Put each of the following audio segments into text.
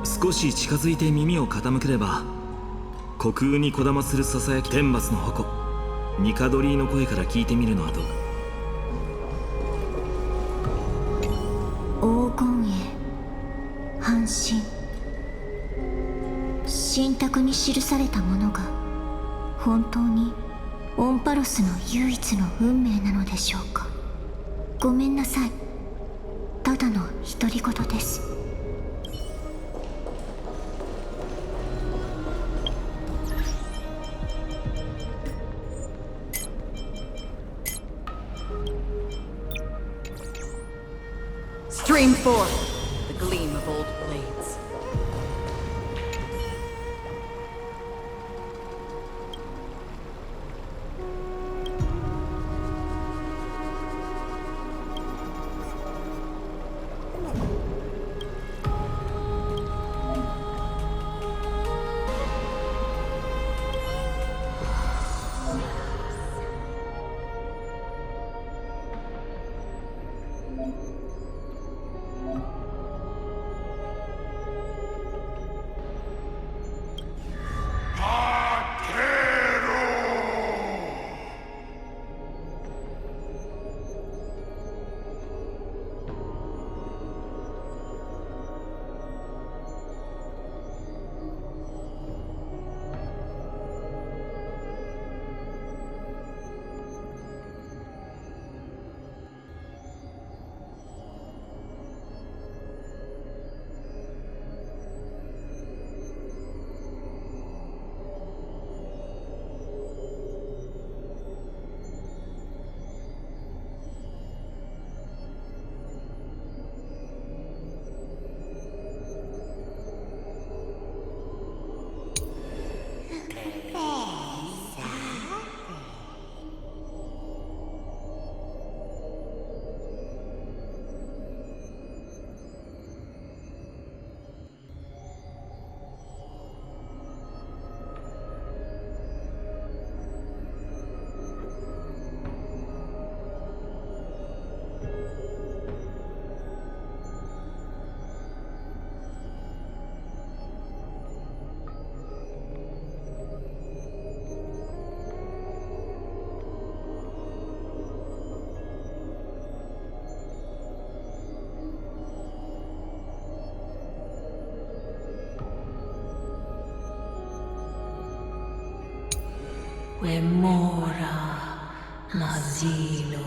少し近づいて耳を傾ければ、虚空にこだまするささやき天罰の矛ニカドリーの声から聞いてみるのはどうか。黄金栄半神、神託に記されたものが本当にオンパロスの唯一の運命なのでしょうか。ごめんなさい、ただの独り言です。Stream forth the gleam of old blades. Remora Mazilo.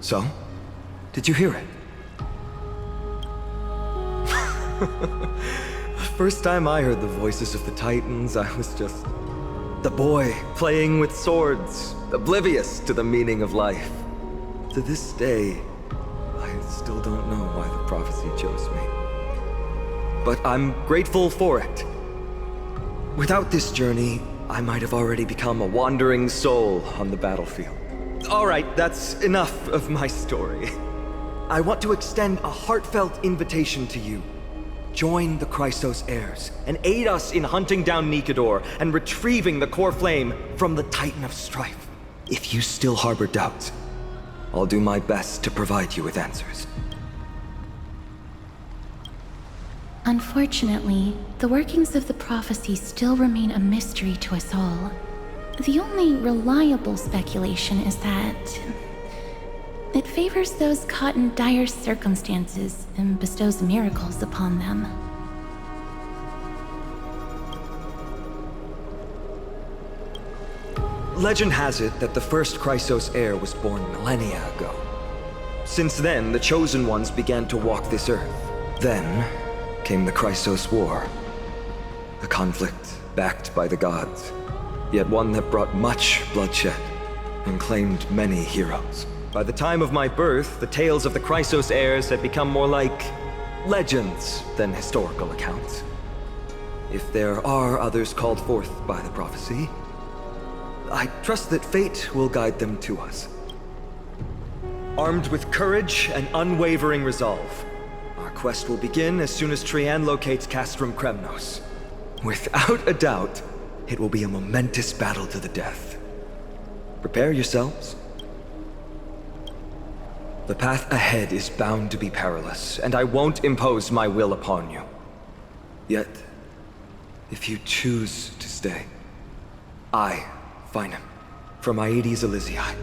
So? Did you hear it? First time I heard the voices of the Titans, I was just the boy playing with swords, oblivious to the meaning of life. To this day, I still don't know why the prophecy chose me. But I'm grateful for it. Without this journey, I might have already become a wandering soul on the battlefield. All right, that's enough of my story. I want to extend a heartfelt invitation to you. Join the Chrysos heirs and aid us in hunting down Nikedor and retrieving the core flame from the Titan of Strife. If you still harbor doubts, I'll do my best to provide you with answers. Unfortunately, the workings of the prophecy still remain a mystery to us all. The only reliable speculation is that it favors those caught in dire circumstances and bestows miracles upon them. Legend has it that the first Chrysos heir was born millennia ago. Since then, the Chosen Ones began to walk this earth. Then came the Chrysos War. A conflict backed by the gods, yet one that brought much bloodshed and claimed many heroes. By the time of my birth, the tales of the Chrysos heirs had become more like legends than historical accounts. If there are others called forth by the prophecy, I trust that fate will guide them to us. Armed with courage and unwavering resolve, our quest will begin as soon as Trian locates Castrum Kremnos. Without a doubt, it will be a momentous battle to the death. Prepare yourselves. The path ahead is bound to be perilous, and I won't impose my will upon you. Yet, if you choose to stay, I, Finam, from Aedes Elysiae,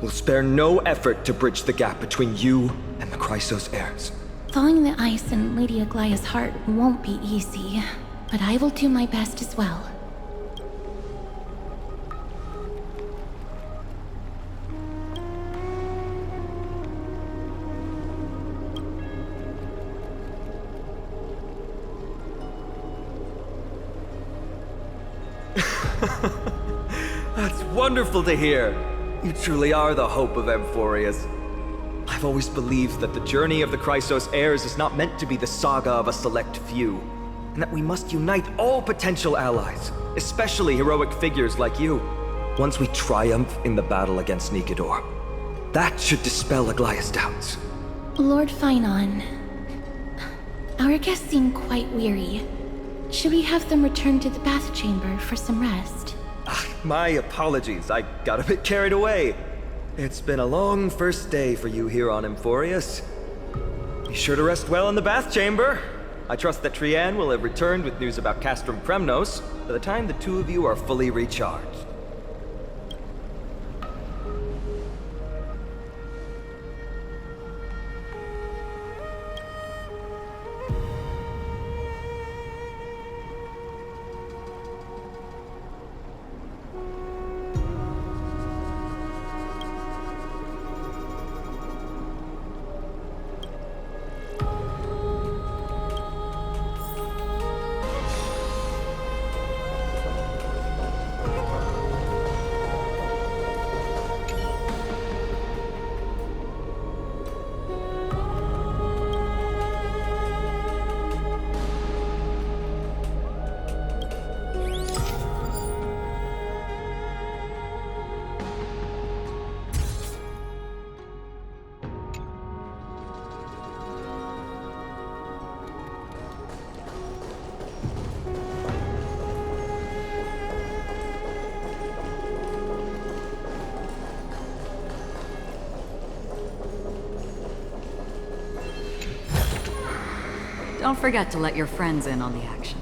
will spare no effort to bridge the gap between you and the Chrysos heirs. Thawing the ice in Lady Aglaya's heart won't be easy, but I will do my best as well. That's wonderful to hear. You truly are the hope of Amphoreus. I've always believed that the journey of the Chrysos heirs is not meant to be the saga of a select few, and that we must unite all potential allies, especially heroic figures like you. Once we triumph in the battle against Nikedor, that should dispel Aglaya's doubts. Lord Finon, our guests seem quite weary. Should we have them return to the bath chamber for some rest? My apologies, I got a bit carried away. It's been a long first day for you here on Amphoreus. Be sure to rest well in the bath chamber. I trust that Trian will have returned with news about Castrum Kremnos by the time the two of you are fully recharged. Don't forget to let your friends in on the action.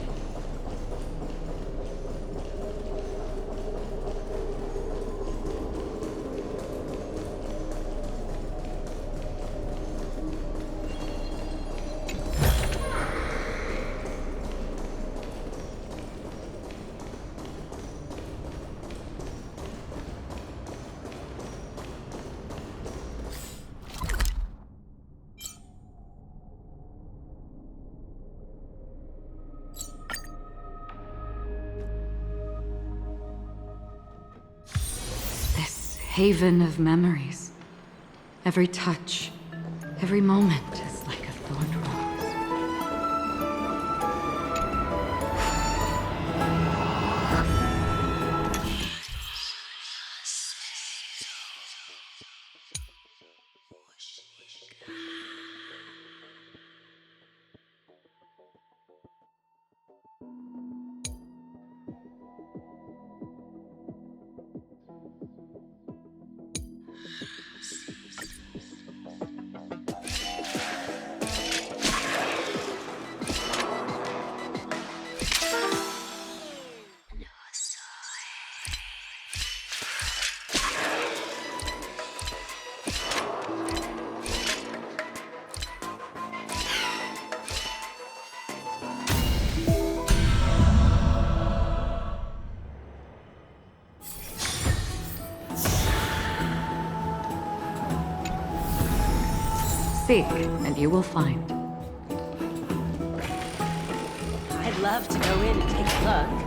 haven of memories. Every touch, every moment is like a thorned rose. Seek, and you will find. I'd love to go in and take a look.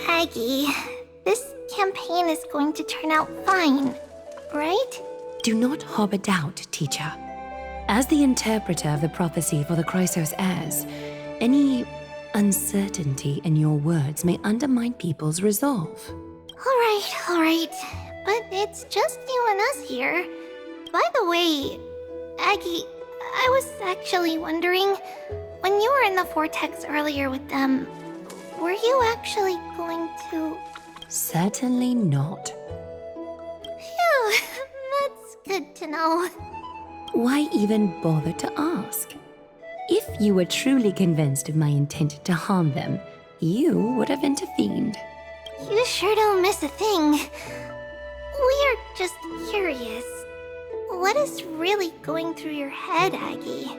Aggie, this campaign is going to turn out fine, right? Do not harbor doubt, teacher. As the interpreter of the prophecy for the Chrysos heirs, any uncertainty in your words may undermine people's resolve. All right. But it's just you and us here. By the way, Aggie, I was actually wondering, when you were in the vortex earlier with them, were you actually going to... Certainly not. Phew, that's good to know. Why even bother to ask? If you were truly convinced of my intent to harm them, you would have intervened. You sure don't miss a thing. We are just curious. What is really going through your head, Aggie?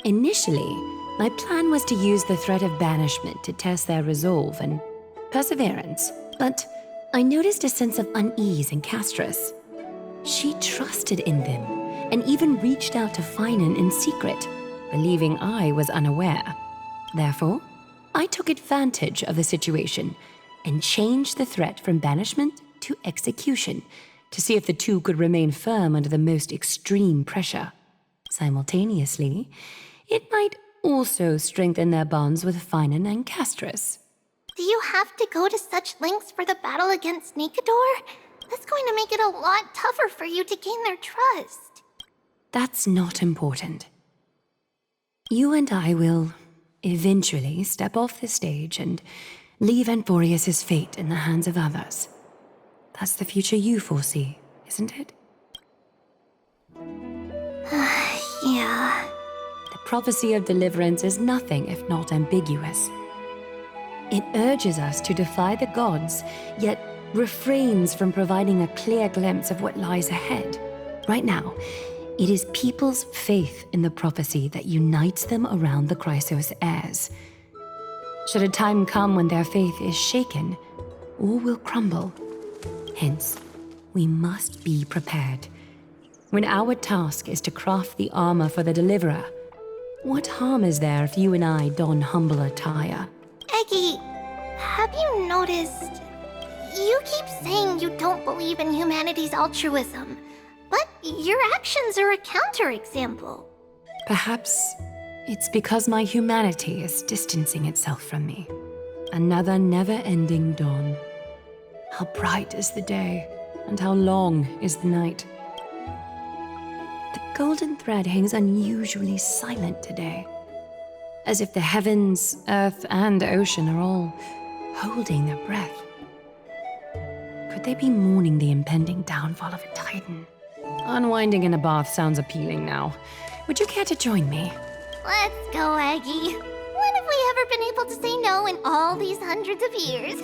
Initially, my plan was to use the threat of banishment to test their resolve and perseverance, but I noticed a sense of unease in Castris. She trusted in them and even reached out to Finan in secret, believing I was unaware. Therefore, I took advantage of the situation and changed the threat from banishment to execution to see if the two could remain firm under the most extreme pressure. Simultaneously, it might also strengthen their bonds with Finan and Castris. Do you have to go to such lengths for the battle against Nikador? That's going to make it a lot tougher for you to gain their trust. That's not important. You and I will eventually step off the stage and leave Amphoreus' fate in the hands of others. That's the future you foresee, isn't it? Yeah. The prophecy of deliverance is nothing if not ambiguous. It urges us to defy the gods, yet refrains from providing a clear glimpse of what lies ahead. Right now, it is people's faith in the prophecy that unites them around the Chrysos heirs. Should a time come when their faith is shaken, all will crumble. Hence, we must be prepared. When our task is to craft the armor for the Deliverer, what harm is there if you and I don humble attire? Eggy, have you noticed? You keep saying you don't believe in humanity's altruism, but your actions are a counterexample. Perhaps it's because my humanity is distancing itself from me. Another never-ending dawn. How bright is the day, and how long is the night. The golden thread hangs unusually silent today, as if the heavens, earth, and ocean are all holding their breath. Could they be mourning the impending downfall of a titan? Unwinding in a bath sounds appealing now. Would you care to join me? Let's go, Eggy. When have we ever been able to say no in all these hundreds of years?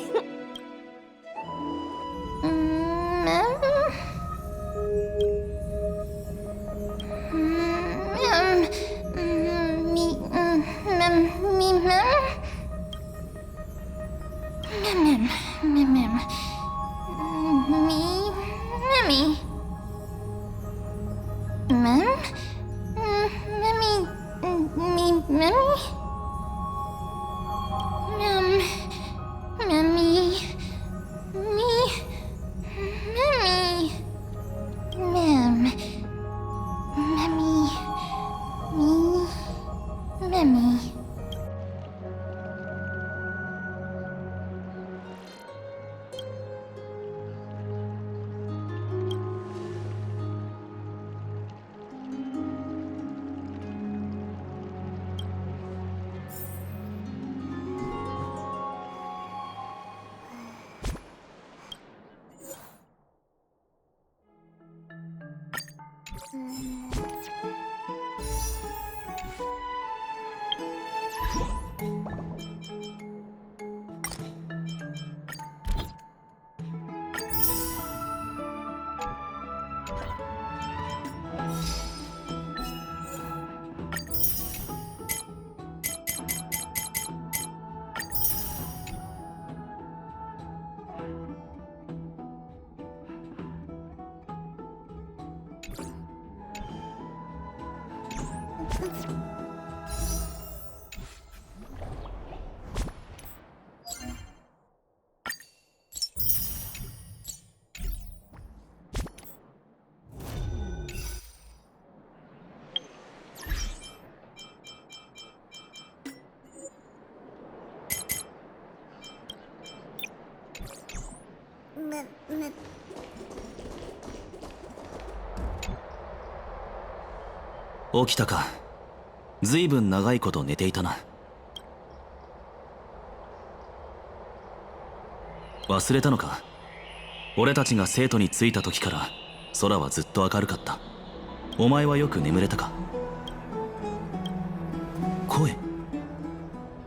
起きたか。ずいぶん長いこと寝ていたな。忘れたのか。俺たちが聖都に着いた時から空はずっと明るかった。お前はよく眠れたか。声、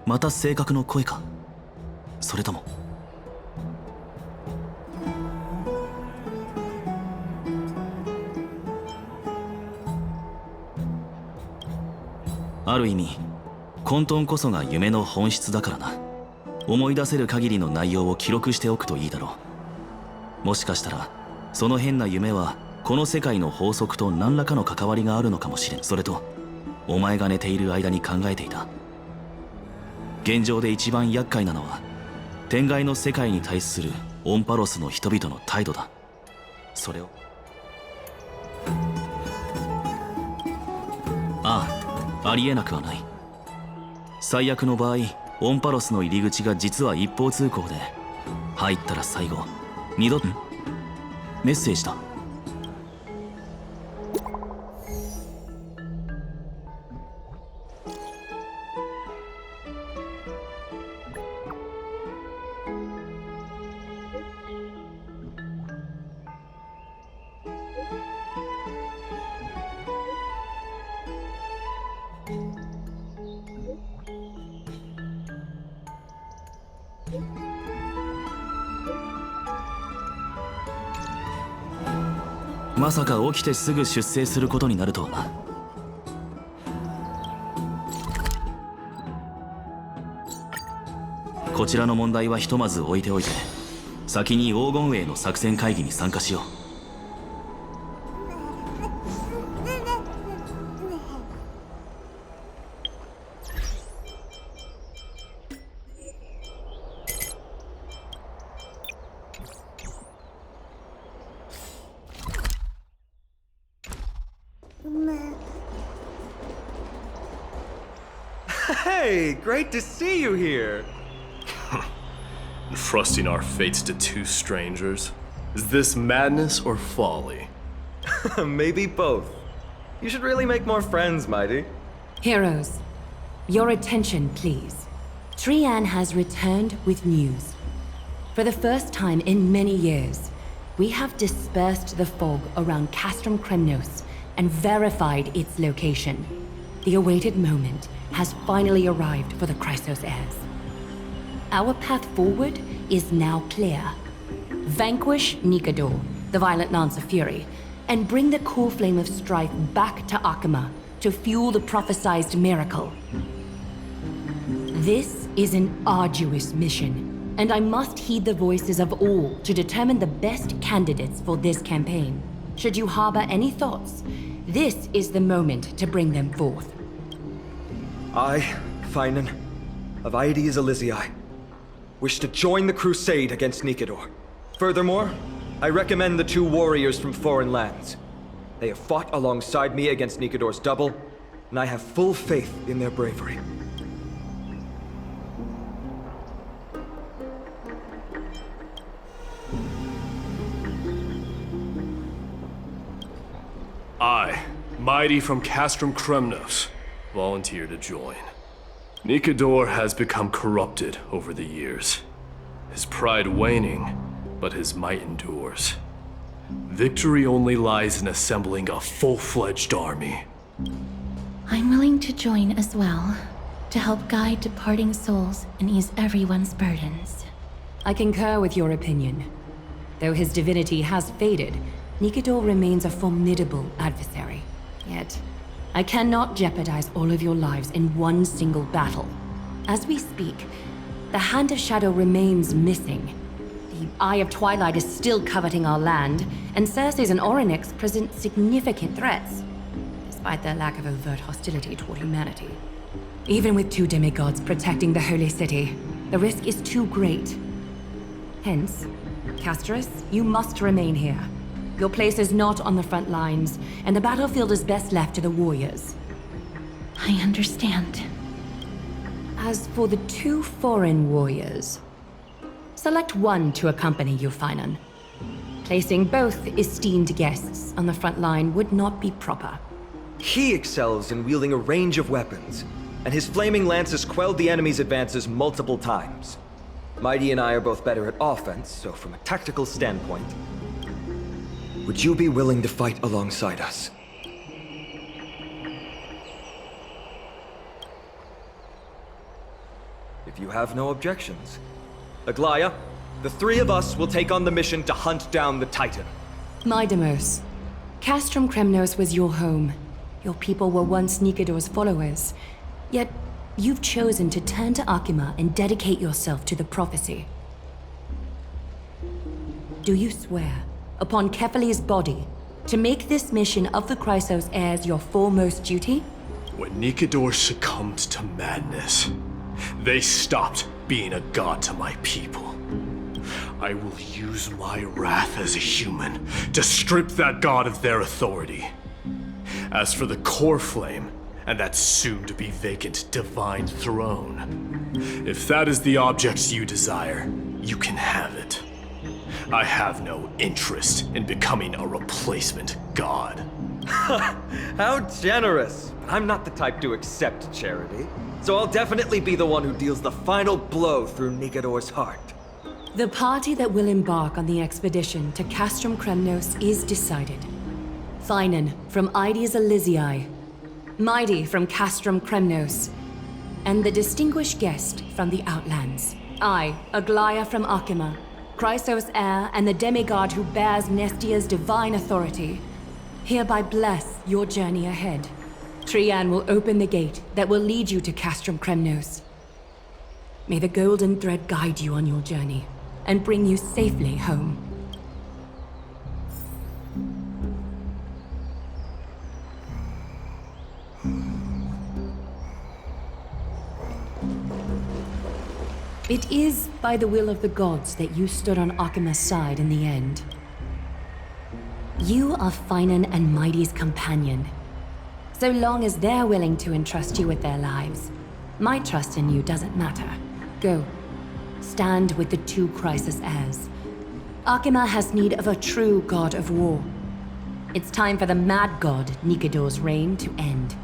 また正確の声か。それともある意味混沌こそが夢の本質だからな。思い出せる限りの内容を記録しておくといいだろう。もしかしたらその変な夢はこの世界の法則と何らかの関わりがあるのかもしれん。それとお前が寝ている間に考えていた。現状で一番厄介なのは天外の世界に対するオンパロスの人々の態度だ。それをありえなくはない。最悪の場合オンパロスの入り口が実は一方通行で、入ったら最後二度メッセージだ。まさか起きてすぐ出征することになるとはな。こちらの問題はひとまず置いておいて、先に黄金衛の作戦会議に参加しよう。Hey, great to see you here. Entrusting our fates to two strangers? Is this madness or folly? Maybe both. You should really make more friends, Mighty. Heroes, your attention, please. Trian has returned with news. For the first time in many years, we have dispersed the fog around Castrum Kremnos and verified its location. The awaited moment has finally arrived for the Chrysos heirs. Our path forward is now clear. Vanquish Nikador, the violent Lance of Fury, and bring the core flame of strife back to Akama to fuel the prophesized miracle. This is an arduous mission, and I must heed the voices of all to determine the best candidates for this campaign. Should you harbor any thoughts, this is the moment to bring them forth. I, Finan, of Aedes Elysiae, wish to join the crusade against Nikador. Furthermore, I recommend the two warriors from foreign lands. They have fought alongside me against Nikador's double, and I have full faith in their bravery. I, Mighty from Castrum Kremnos, volunteer to join. Nikador has become corrupted over the years. His pride waning, but his might endures. Victory only lies in assembling a full-fledged army. I'm willing to join as well, to help guide departing souls and ease everyone's burdens. I concur with your opinion. Though his divinity has faded, Nikador remains a formidable adversary. Yet, I cannot jeopardize all of your lives in one single battle. As we speak, the Hand of Shadow remains missing. The Eye of Twilight is still coveting our land, and Circes and Orynyx present significant threats, despite their lack of overt hostility toward humanity. Even with two demigods protecting the Holy City, the risk is too great. Hence, Castris, you must remain here. Your place is not on the front lines, and the battlefield is best left to the warriors. I understand. As for the two foreign warriors, select one to accompany you, Finan. Placing both esteemed guests on the front line would not be proper. He excels in wielding a range of weapons, and his flaming lances quelled the enemy's advances multiple times. Mighty and I are both better at offense, so from a tactical standpoint, would you be willing to fight alongside us? If you have no objections. Aglaya, the three of us will take on the mission to hunt down the Titan. Mydemos, Castrum Kremnos was your home. Your people were once Nikador's followers. Yet, you've chosen to turn to Akima and dedicate yourself to the prophecy. Do you swear, upon Kefali's body, to make this mission of the Chrysos heirs your foremost duty? When Nikador succumbed to madness, they stopped being a god to my people. I will use my wrath as a human to strip that god of their authority. As for the core flame, and that soon-to-be vacant divine throne, if that is the object you desire, you can have it. I have no interest in becoming a replacement god. How generous! I'm not the type to accept charity, so I'll definitely be the one who deals the final blow through Nikador's heart. The party that will embark on the expedition to Castrum Kremnos is decided. Finan from Aedes Elysiae, Mighty from Castrum Kremnos, and the distinguished guest from the Outlands. I, Aglaya from Akima, Chrysos heir and the demigod who bears Nestia's divine authority, hereby bless your journey ahead. Trian will open the gate that will lead you to Castrum Kremnos. May the golden thread guide you on your journey and bring you safely home. It is by the will of the gods that you stood on Akima's side in the end. You are Finan and Mighty's companion. So long as they're willing to entrust you with their lives, my trust in you doesn't matter. Go. Stand with the two Chrysos heirs. Akima has need of a true god of war. It's time for the mad god Nikador's reign to end.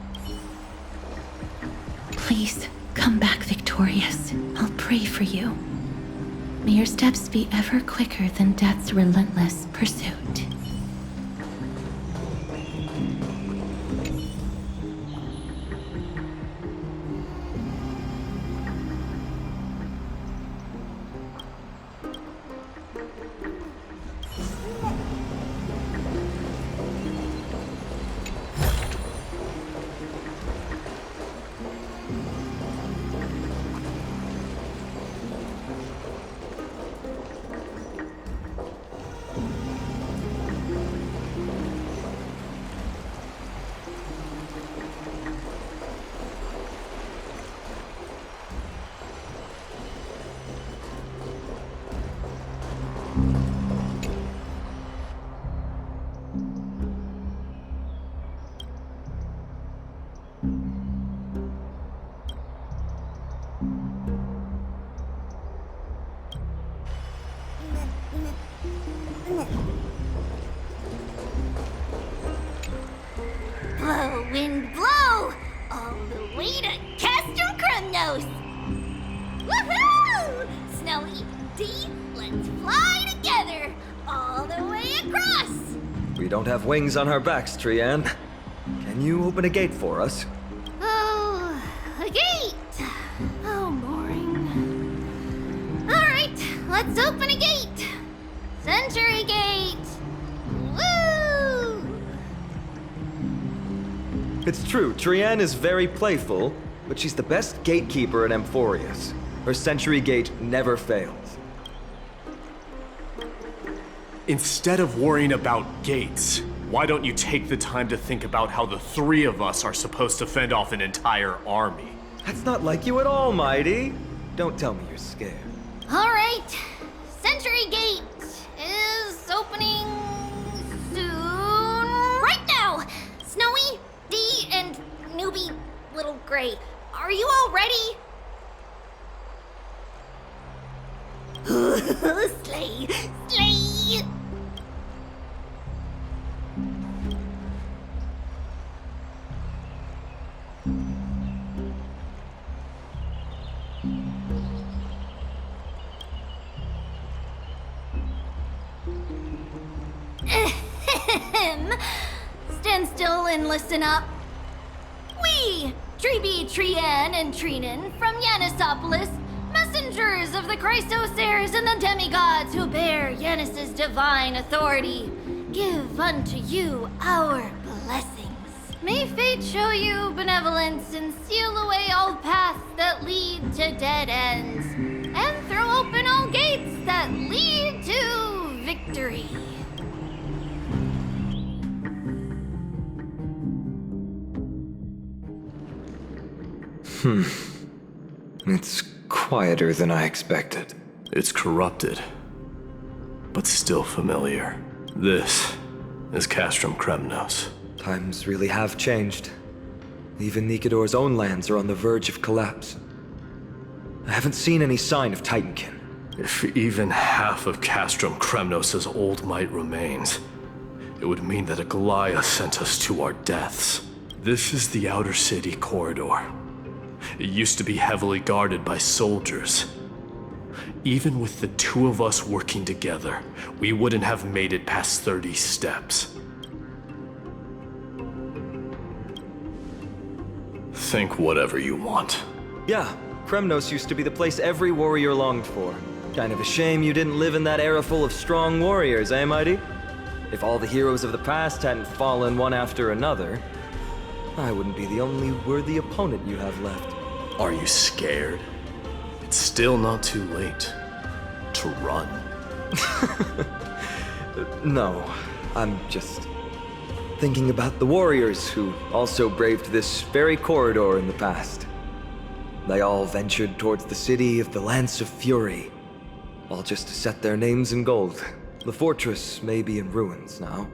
Please, come back victorious. I'll pray for you. May your steps be ever quicker than death's relentless pursuit. Blow, wind, blow! All the way to Castrum Kremnos! Woohoo! Snowy, D, let's fly together! All the way across! We don't have wings on our backs, Trian. Can you open a gate for us? Oh, a gate! Oh, boring. Alright, let's open a gate! Century Gate! Woo! It's true, Trian is very playful, but she's the best gatekeeper in Amphoreus. Her Century Gate never fails. Instead of worrying about gates, why don't you take the time to think about how the three of us are supposed to fend off an entire army? That's not like you at all, Mighty. Don't tell me you're scared. Alright, Century Gate is opening soon. Right now! Snowy, D, and newbie Little Gray, are you all ready? Slay! Slay! Stand still and listen up. We, Treeby, Trian, and Trinan from Yanisopolis, messengers of the Chrysos heirs and the demigods who bear Yanis's divine authority, give unto you our blessings. May fate show you benevolence and seal away all paths that lead to dead ends, and throw open all gates that lead to victory. It's quieter than I expected. It's corrupted, but still familiar. This is Castrum Kremnos. Times really have changed. Even Nikador's own lands are on the verge of collapse. I haven't seen any sign of Titankin. If even half of Castrum Kremnos' old might remains, it would mean that Aglaya sent us to our deaths. This is the outer city corridor. It used to be heavily guarded by soldiers. Even with the two of us working together, we wouldn't have made it past 30 steps. Think whatever you want. Yeah, Kremnos used to be the place every warrior longed for. Kind of a shame you didn't live in that era full of strong warriors, eh, Mighty? If all the heroes of the past hadn't fallen one after another, I wouldn't be the only worthy opponent you have left. Are you scared? It's still not too late to run. No, I'm just thinking about the warriors who also braved this very corridor in the past. They all ventured towards the city of the Lance of Fury, all just to set their names in gold. The fortress may be in ruins now,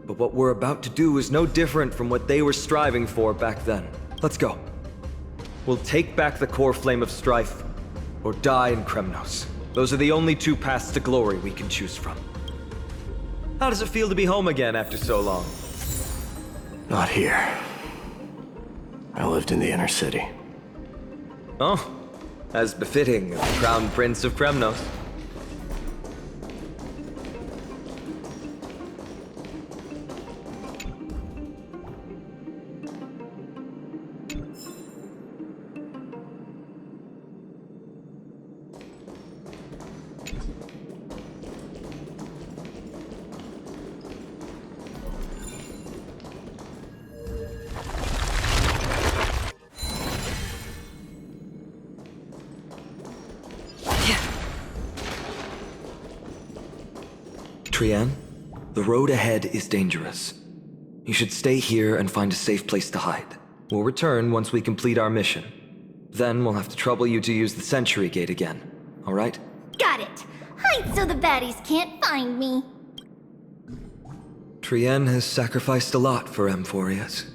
but what we're about to do is no different from what they were striving for back then. Let's go. We'll take back the core flame of strife, or die in Kremnos. Those are the only two paths to glory we can choose from. How does it feel to be home again after so long? Not here. I lived in the inner city. Oh, as befitting of the Crown Prince of Kremnos. Trian, the road ahead is dangerous. You should stay here and find a safe place to hide. We'll return once we complete our mission. Then we'll have to trouble you to use the Sentry Gate again, alright? Got it! Hide so the baddies can't find me! Trian has sacrificed a lot for Amphoreus.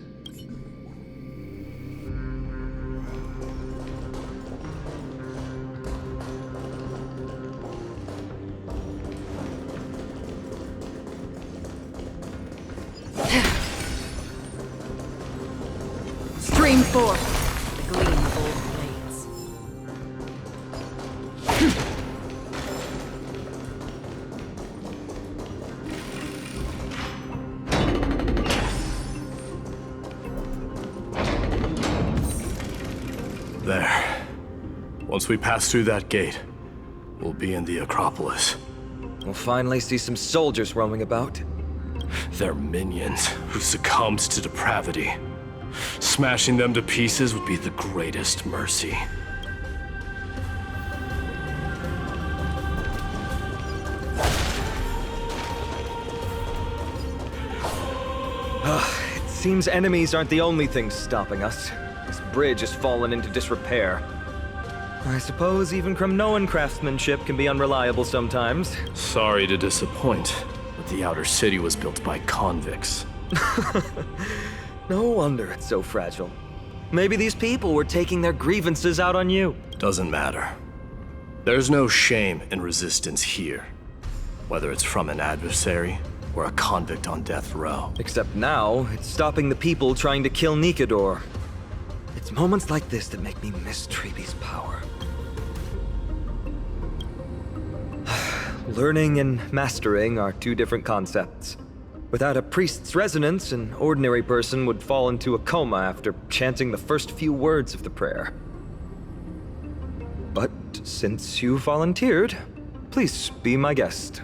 Stream forth, the gleam of old blades. There. Once we pass through that gate, we'll be in the Acropolis. We'll finally see some soldiers roaming about. They're minions who succumbed to depravity. Smashing them to pieces would be the greatest mercy. It seems enemies aren't the only things stopping us. This bridge has fallen into disrepair. I suppose even Kremnoan craftsmanship can be unreliable sometimes. Sorry to disappoint, but the outer city was built by convicts. No wonder it's so fragile. Maybe these people were taking their grievances out on you. Doesn't matter. There's no shame in resistance here, whether it's from an adversary or a convict on death row. Except now, it's stopping the people trying to kill Nikador. It's moments like this that make me miss Treeby's power. Learning and mastering are two different concepts. Without a priest's resonance, an ordinary person would fall into a coma after chanting the first few words of the prayer. But since you volunteered, please be my guest.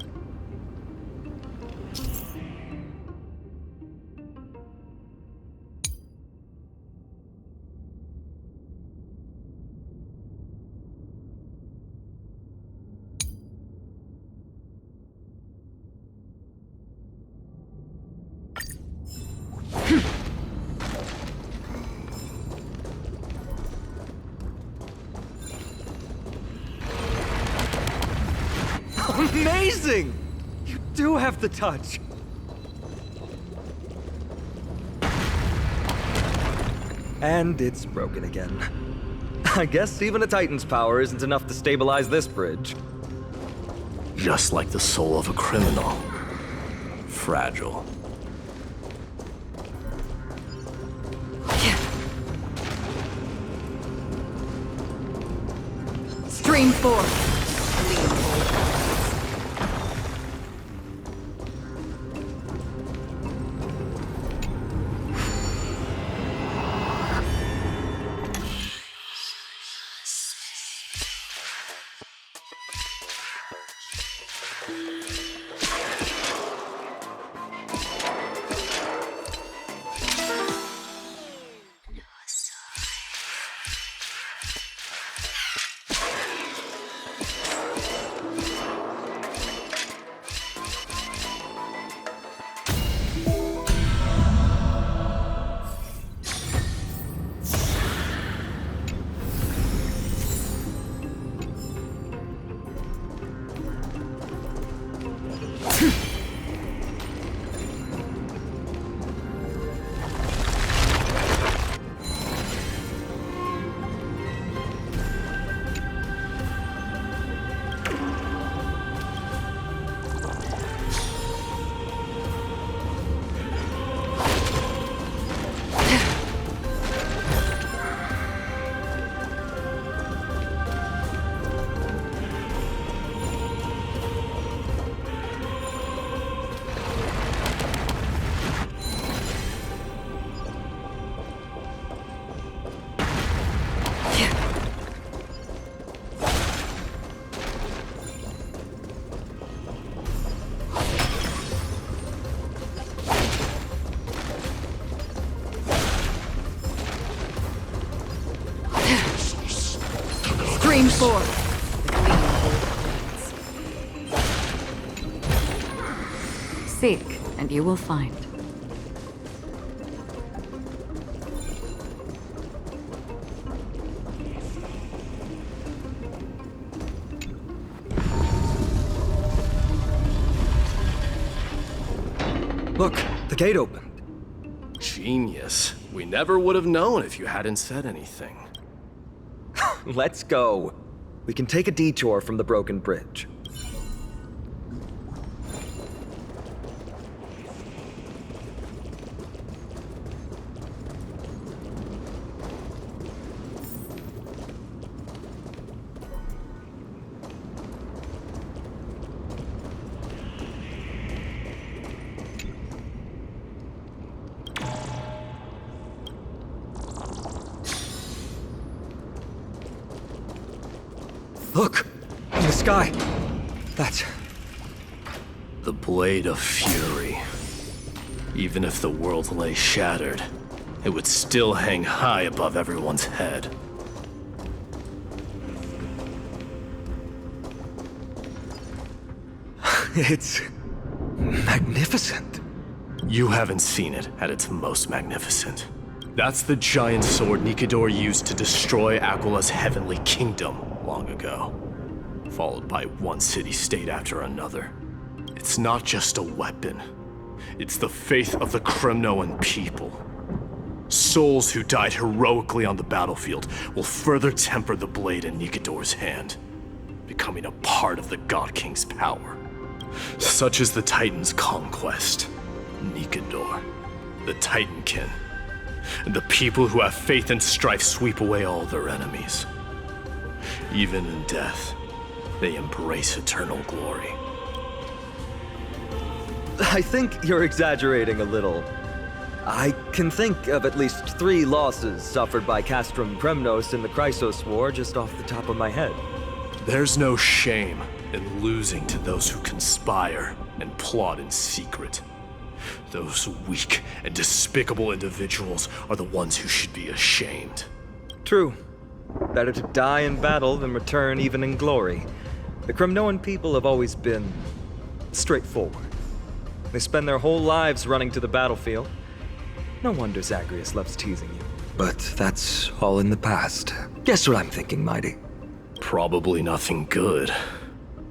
Amazing! You do have the touch. And it's broken again. I guess even a Titan's power isn't enough to stabilize this bridge. Just like the soul of a criminal. Fragile. Stream forth. Stream forth. Seek, and you will find. Look, the gate opened. Genius. We never would have known if you hadn't said anything. Let's go. We can take a detour from the broken bridge. Look! In the sky! That's... The Blade of Fury. Even if the world lay shattered, it would still hang high above everyone's head. It's... magnificent. You haven't seen it at its most magnificent. That's the giant sword Nikador used to destroy Aquila's heavenly kingdom long ago, followed by one city-state after another. It's not just a weapon. It's the faith of the Kremnoan people. Souls who died heroically on the battlefield will further temper the blade in Nikador's hand, becoming a part of the God King's power. Such is the Titan's conquest. Nikador, the Titankin, and the people who have faith and strife sweep away all their enemies. Even in death, they embrace eternal glory. I think you're exaggerating a little. I can think of at least 3 losses suffered by Castrum Kremnos in the Chrysos War just off the top of my head. There's no shame in losing to those who conspire and plot in secret. Those weak and despicable individuals are the ones who should be ashamed. True. Better to die in battle than return even in glory. The Kremnoan people have always been straightforward. They spend their whole lives running to the battlefield. No wonder Zagreus loves teasing you. But that's all in the past. Guess what I'm thinking, Mighty? Probably nothing good.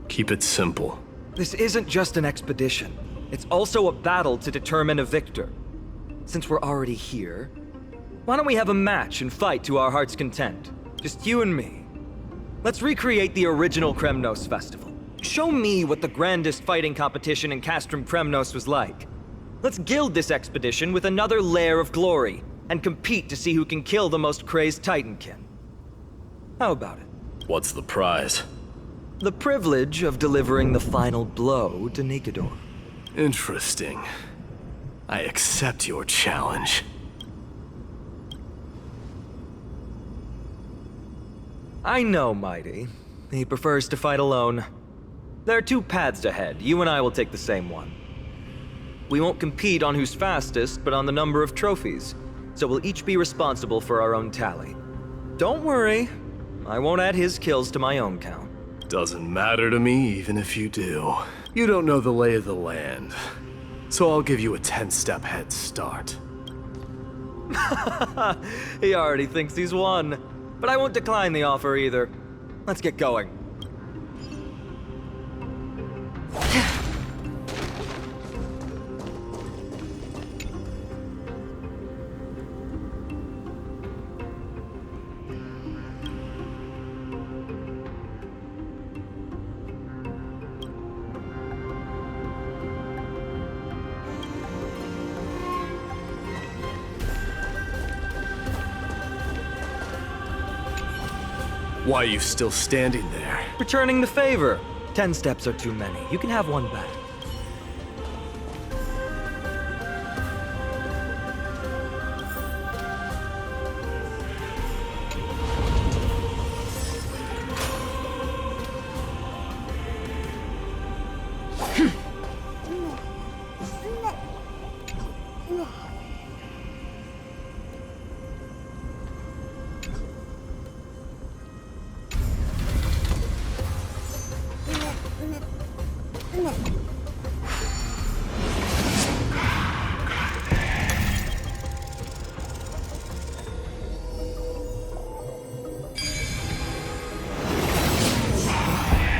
Keep it simple. This isn't just an expedition. It's also a battle to determine a victor. Since we're already here, why don't we have a match and fight to our heart's content? Just you and me. Let's recreate the original Kremnos festival. Show me what the grandest fighting competition in Castrum Kremnos was like. Let's gild this expedition with another layer of glory, and compete to see who can kill the most crazed Titankin. How about it? What's the prize? The privilege of delivering the final blow to Nikador. Interesting. I accept your challenge. I know, Mighty. He prefers to fight alone. There are 2 paths ahead. You and I will take the same one. We won't compete on who's fastest, but on the number of trophies. So we'll each be responsible for our own tally. Don't worry. I won't add his kills to my own count. Doesn't matter to me, even if you do. You don't know the lay of the land. So I'll give you a 10-step head start. He already thinks he's won. But I won't decline the offer either. Let's get going. Why are you still standing there? Returning the favor. 10 steps are too many. You can have one back.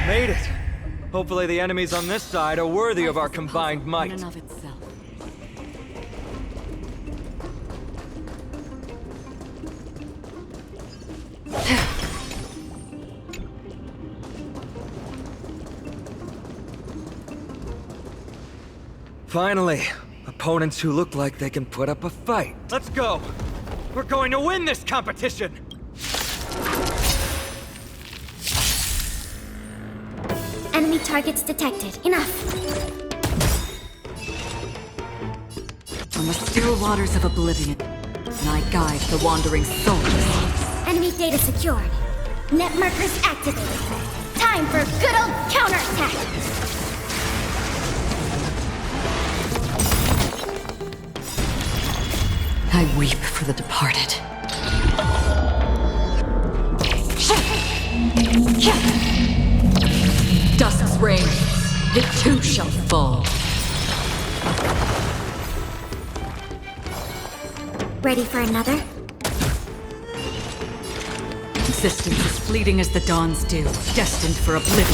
Made it! Hopefully the enemies on this side are worthy of our combined might. In and of itself. Finally, opponents who look like they can put up a fight. Let's go! We're going to win this competition! Enemy targets detected. Enough. On the still waters of oblivion, and I guide the wandering souls. Enemy data secured. Net markers activated. Time for good old counterattack. I weep for the departed. Dusk's reign, it too shall fall. Ready for another? Existence is fleeting as the dawn's dew, destined for oblivion.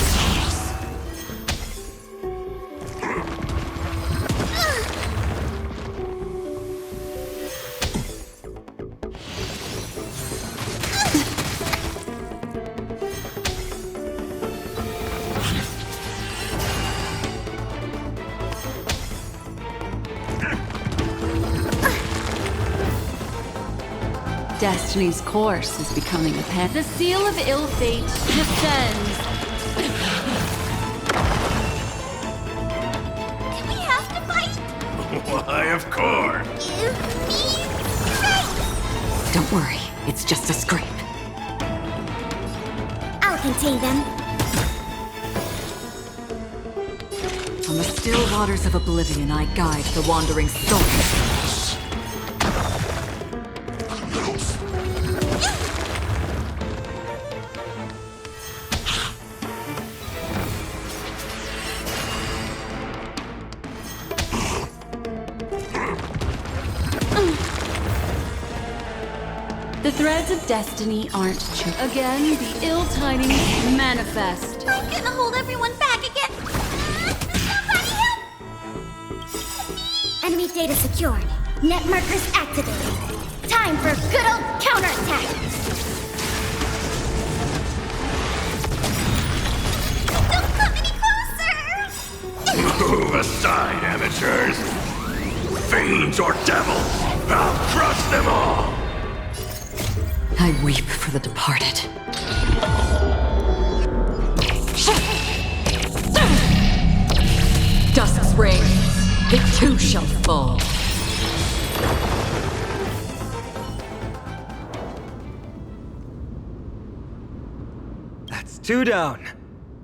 Destiny's course is becoming apparent. The seal of ill fate descends. Do we have to fight? Why, of course. Don't worry, it's just a scrape. I'll contain them. On the still waters of oblivion, I guide the wandering souls. The threads of destiny aren't true. Again, the ill tidings manifest. I'm gonna hold everyone back again. Somebody help! Enemy data secured. Net markers activated. Time for good old counterattack. Don't come any closer! Move aside, amateurs. Fiends or devils, I'll crush them all. I weep for the departed. Dusk's reign, it too shall fall. That's 2 down.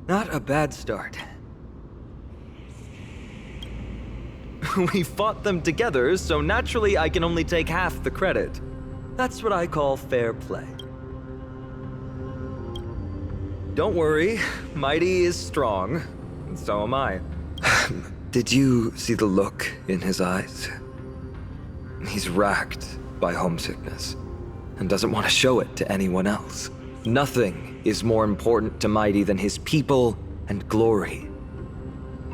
Not a bad start. We fought them together, so naturally I can only take half the credit. That's what I call fair play. Don't worry, Mighty is strong, and so am I. Did you see the look in his eyes? He's racked by homesickness, and doesn't want to show it to anyone else. Nothing is more important to Mighty than his people and glory.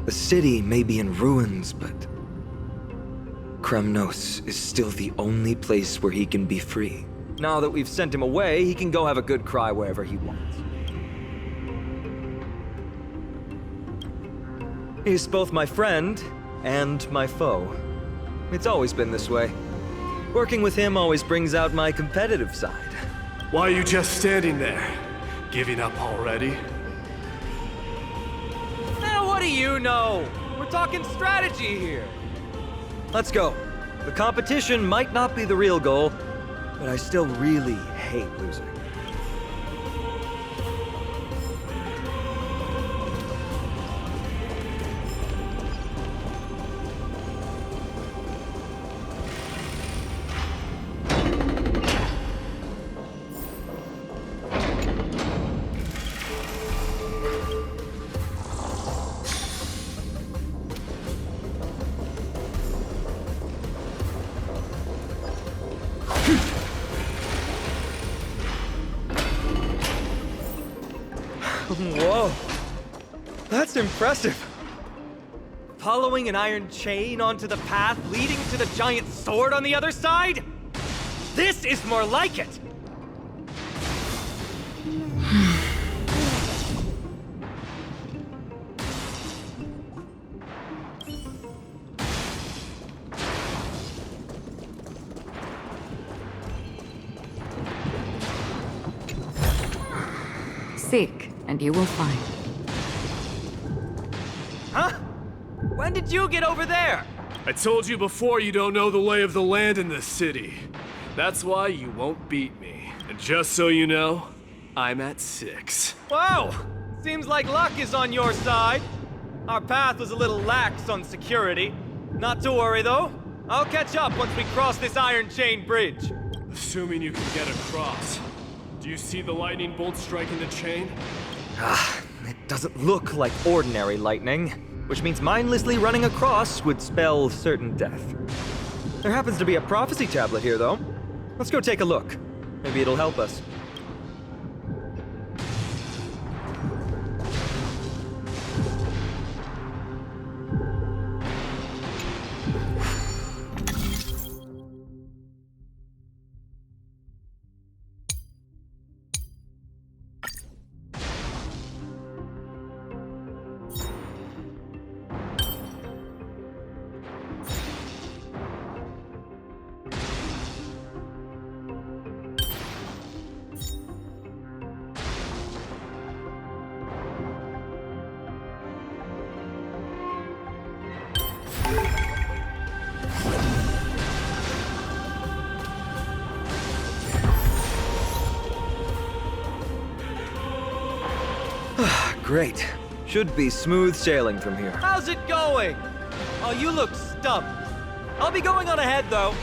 The city may be in ruins, but Kremnos is still the only place where he can be free. Now that we've sent him away, he can go have a good cry wherever he wants. He's both my friend and my foe. It's always been this way. Working with him always brings out my competitive side. Why are you just standing there? Giving up already? Now what do you know? We're talking strategy here. Let's go. The competition might not be the real goal, but I still really hate losing. Whoa. That's impressive. Following an iron chain onto the path leading to the giant sword on the other side? This is more like it! Seek, and you will find. Huh? When did you get over there? I told you before you don't know the lay of the land in this city. That's why you won't beat me. And just so you know, I'm at 6. Whoa! Seems like luck is on your side. Our path was a little lax on security. Not to worry, though. I'll catch up once we cross this iron chain bridge. Assuming you can get across. Do you see the lightning bolt striking the chain? It doesn't look like ordinary lightning, which means mindlessly running across would spell certain death. There happens to be a prophecy tablet here, though. Let's go take a look. Maybe it'll help us. Great. Should be smooth sailing from here. How's it going? Oh, you look stumped. I'll be going on ahead, though.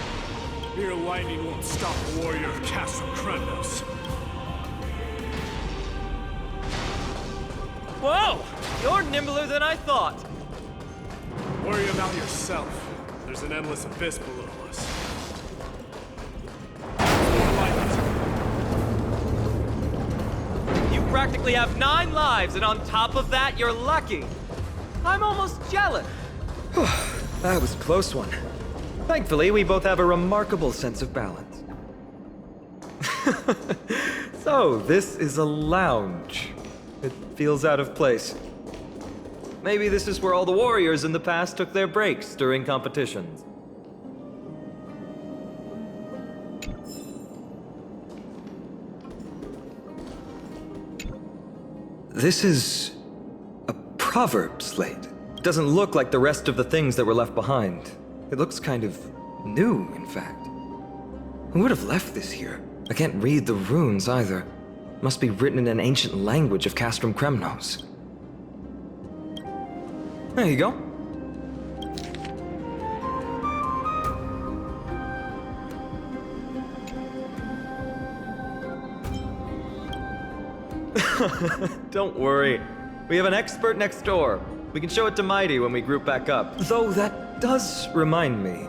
Mere lightning won't stop a warrior of Castle Kremnos. Whoa! You're nimbler than I thought. Worry about yourself. There's an endless abyss below us. You practically have 9 lives, and on top of that, you're lucky. I'm almost jealous. That was a close one. Thankfully, we both have a remarkable sense of balance. So, this is a lounge. It feels out of place. Maybe this is where all the warriors in the past took their breaks during competitions. This is a proverb slate. Doesn't look like the rest of the things that were left behind. It looks kind of new, in fact. Who would have left this here? I can't read the runes either. Must be written in an ancient language of Castrum Kremnos. There you go. Don't worry. We have an expert next door. We can show it to Mighty when we group back up. Though that does remind me.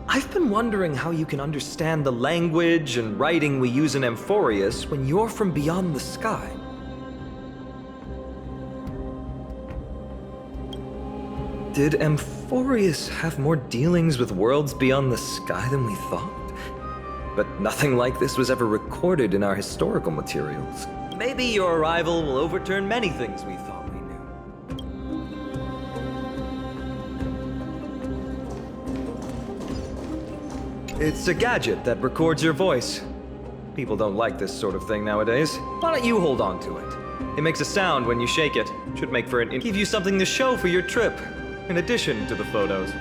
I've been wondering how you can understand the language and writing we use in Amphoreus when you're from beyond the sky. Did Amphoreus have more dealings with worlds beyond the sky than we thought? But nothing like this was ever recorded in our historical materials. Maybe your arrival will overturn many things we thought we knew. It's a gadget that records your voice. People don't like this sort of thing nowadays. Why don't you hold on to it? It makes a sound when you shake it. Should make for give you something to show for your trip, in addition to the photos.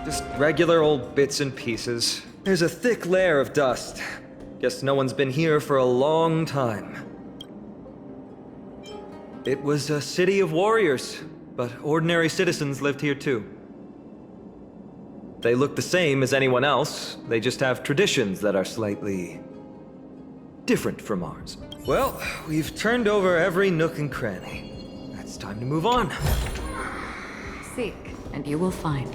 Just regular old bits and pieces. There's a thick layer of dust. Guess no one's been here for a long time. It was a city of warriors, but ordinary citizens lived here too. They look the same as anyone else, they just have traditions that are slightly different from ours. Well, we've turned over every nook and cranny. It's time to move on. Seek, and you will find.